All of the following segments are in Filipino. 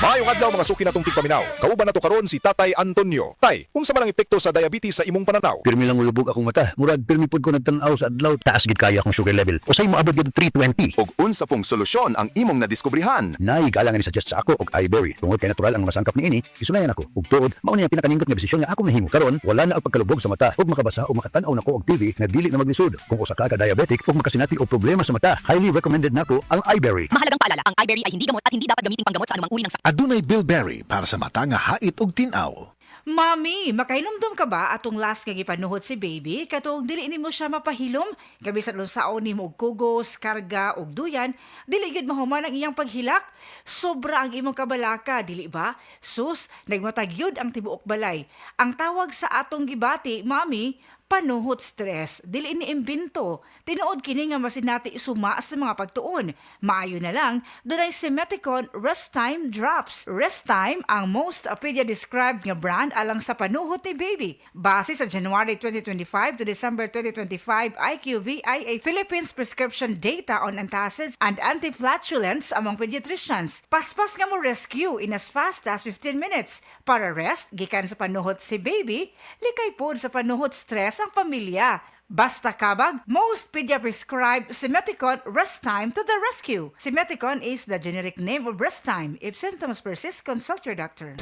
Maayong adlaw mga suki natong tigpaminaw. Kauban nato karon si Tatay Antonio. Tay, unsa man ang epekto sa diabetes sa imong pananaw? Pirmi lang ulubog akong mata. Murag pirmi pud ko nagtan-aw sa adlaw. Taas gid kaya akong sugar level. Usay mo abot gid 320. Og unsa pong solusyon ang imong nadiskubrihan? Nay galangan ni suggest sa ako og iBerry. Tungod kay natural ang masangkap niini, isunayan ako. Ug tuod, mao ni ang pinakaningot nga desisyon nga ako nahimo karon. Wala na ang pagkalubog sa mata ug makabasa o makatan-aw nako og TV nga dili na maglisod. Kung usa ka diabetic ug makasinati og problema sa mata, highly recommended nako ang iBerry. Mahalagang paalala, ang iBerry ay hindi gamot at hindi dapat gamiting panggamot sa anumang uri ng sakit. Adunay bilberry para sa mata nga hait og tinaw. Mami, makainomdom ka ba atong last nga gipanuhot si baby? Katong dili nimo siya mapahilom? Kabisan unsaon nimo og kugos, karga og duyan, dili gyud mahuman ang iyang paghilak. Sobra ang imong kabalaka, dili ba? Sus, nagmatag yun ang tibuok balay. Ang tawag sa atong gibati, Mami, panuhot stress, dili ni imbento. Tinuod kini nga masinati isuma sa mga pagtuon. Maayo na lang, dunay si Meticon Rest Time Drops. Rest Time ang most pedia-described nga brand alang sa panuhot ni baby. Base sa January 2025 to December 2025 IQVIA Philippines prescription data on antacids and anti-flatulence among pediatricians. Paspas nga mo rescue in as fast as 15 minutes. Para rest, gikan sa panuhot si baby, likay pod sa panuhot stress ang pamilya. Basta kabag, most pedia-prescribed Simeticon Rest Time to the rescue. Simeticon is the generic name of Rest Time. If symptoms persist, consult your doctor.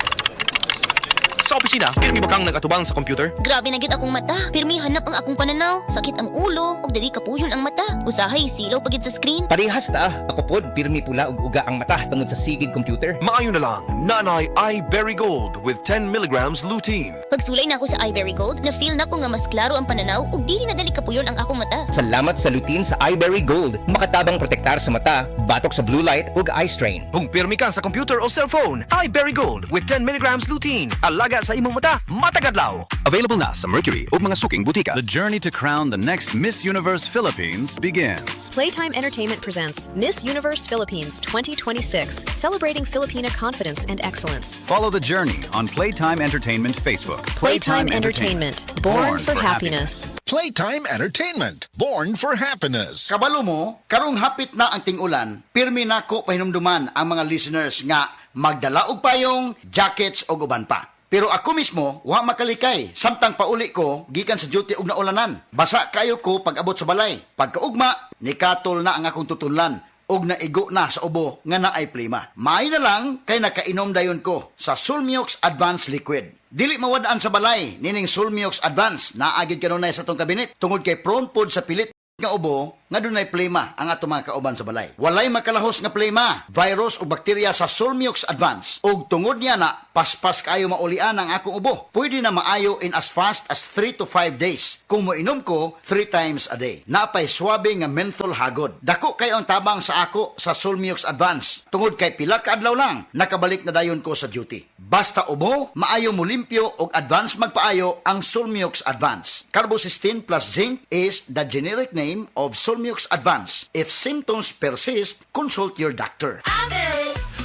Sa opisina, pirmi ba kang nag-atubang sa computer? Grabe na gyud akong mata. Pirmi hanap ang akong pananaw. Sakit ang ulo, ug dili kapuyon ang mata. Usahay silaw pagid sa screen. Parehas ta. Ako pod, pirmi pula ug uga ang mata tungod sa sigid computer. Maayo na lang, Nanay iBerry Gold with 10 milligrams lutein. Pagsulay na ako sa iBerry Gold, na-feel na ko nga mas klaro ang pananaw ug dili na dali kapuyon ang akong mata. Salamat sa lutein sa iBerry Gold. Makatabang protektar sa mata, batok sa blue light ug eye strain. Kung pirmi ka sa computer o cellphone, iBerry Gold with 10 milligrams lutein. Alaga sa imong mata, matagadlaw. Available na sa Mercury o mga suking butika. The journey to crown the next Miss Universe Philippines begins. Playtime Entertainment presents Miss Universe Philippines 2026, celebrating Filipina confidence and excellence. Follow the journey on Playtime Entertainment Facebook. Playtime Entertainment, born for happiness. Playtime Entertainment, born for happiness. Kabalo mo, karong hapit na ang ting-ulan, pirmi nako pahinumduman ang mga listeners nga magdala og payong, jackets o uban pa. Pero ako mismo, wa makalikay. Samtang pauli ko, gikan sa duty og naulanan. Basa kayo ko pag abot sa balay. Pagkaugma, nikatol na ang akong tutunlan. Og naigo na sa ubo nga naay plima. Maay na lang kay nakainom dayon ko sa Sulmiox Advanced Liquid. Dili mawadaan sa balay, nining Sulmiox Advanced, naagid kanunay sa tong kabinet. Tungod kay prone pod sa pilit nga ubo, nga dunay plema ang ato mga kauban sa balay. Walay makalahos nga plema, virus o bakterya sa Sulmiox Advance. Og tungod niya na, paspas kayo maulian ang akong ubo. Pwede na maayo in as fast as 3 to 5 days. Kung moinom ko, 3 times a day. Napay swabe nga menthol hagod. Dako kayo ang tabang sa ako sa Sulmiox Advance. Tungod kay pila ka adlaw lang, nakabalik na dayon ko sa duty. Basta ubo, maayo mo limpyo og advance magpaayo ang Sulmiox Advance. Carbocysteine plus zinc is the generic name of Sulmiox Advance. If symptoms persist, consult your doctor.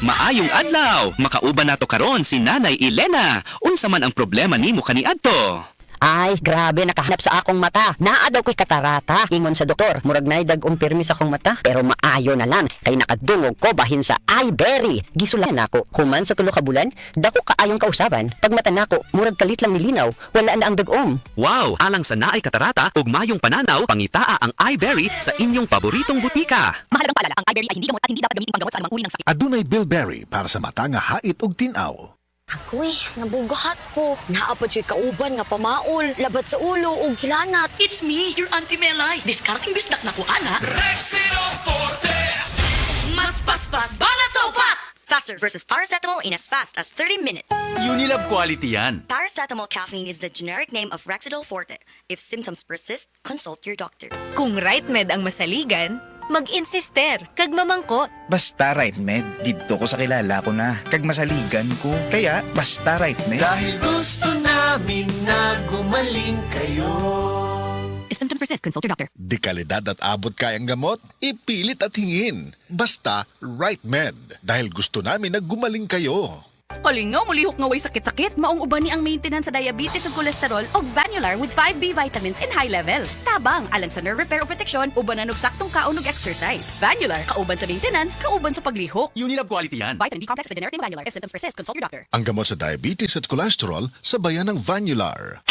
Maayong adlaw! Makauban nato karon si Nanay Elena. Unsa man ang problema nimo kaniadto? Ay, grabe, nakahanap sa akong mata. Naa daw ko'y katarata. Ingon sa doktor, murag na dag umpirmi sa akong mata. Pero maayo na lang, kay nakadungog ko bahin sa iBerry. Gisulan ako, human sa tulo ka bulan, dako kaayong kausaban. Pag mata nako, murag kalit lang nilinaw, wala na ang dagom. Wow! Alang sa naay katarata ug mayong pananaw, pangitaa ang iBerry sa inyong paboritong butika. Mahalagang paalala, ang iBerry ay hindi gamot at hindi dapat gamiting panggamot sa anumang uri ng sakit. Adunay bilberry para sa mata nga hait og tinaw. Ako'y nabugahat ko. Naapod siya kauban nga pamaol, labat sa ulo ug hilanat. It's me, your Auntie Melay. Discarding bisnak na ko, ana. Rexino Forte! Mas paspas, banat sa upat! Faster versus paracetamol in as fast as 30 minutes. Unilab quality yan. Paracetamol caffeine is the generic name of Rexidol Forte. If symptoms persist, consult your doctor. Kung right med ang masaligan, mag-insister, kag mamangkot. Basta right med, dito ko sa kilala ko na. Kag masaligan ko, kaya basta right med. Dahil gusto namin na gumaling kayo. If symptoms persist, consult your doctor. Di kalidad at abot kayang gamot, ipilit at hingin. Basta right med. Dahil gusto namin na gumaling kayo. Halingaw, mulihok nga way sakit-sakit. Maong uban ni ang maintenance sa diabetes ug kolesterol og Vanular with 5B vitamins in high levels. Tabang, alang sa nerve repair o protection, ubanan og saktong kaon ug exercise. Vanular, kauban sa maintenance, kauban sa paglihok. Unilab quality yan. Vitamin B complex with generic Vanular. If symptoms persist, consult your doctor. Ang gamot sa diabetes at cholesterol sa bayan ng Vanular.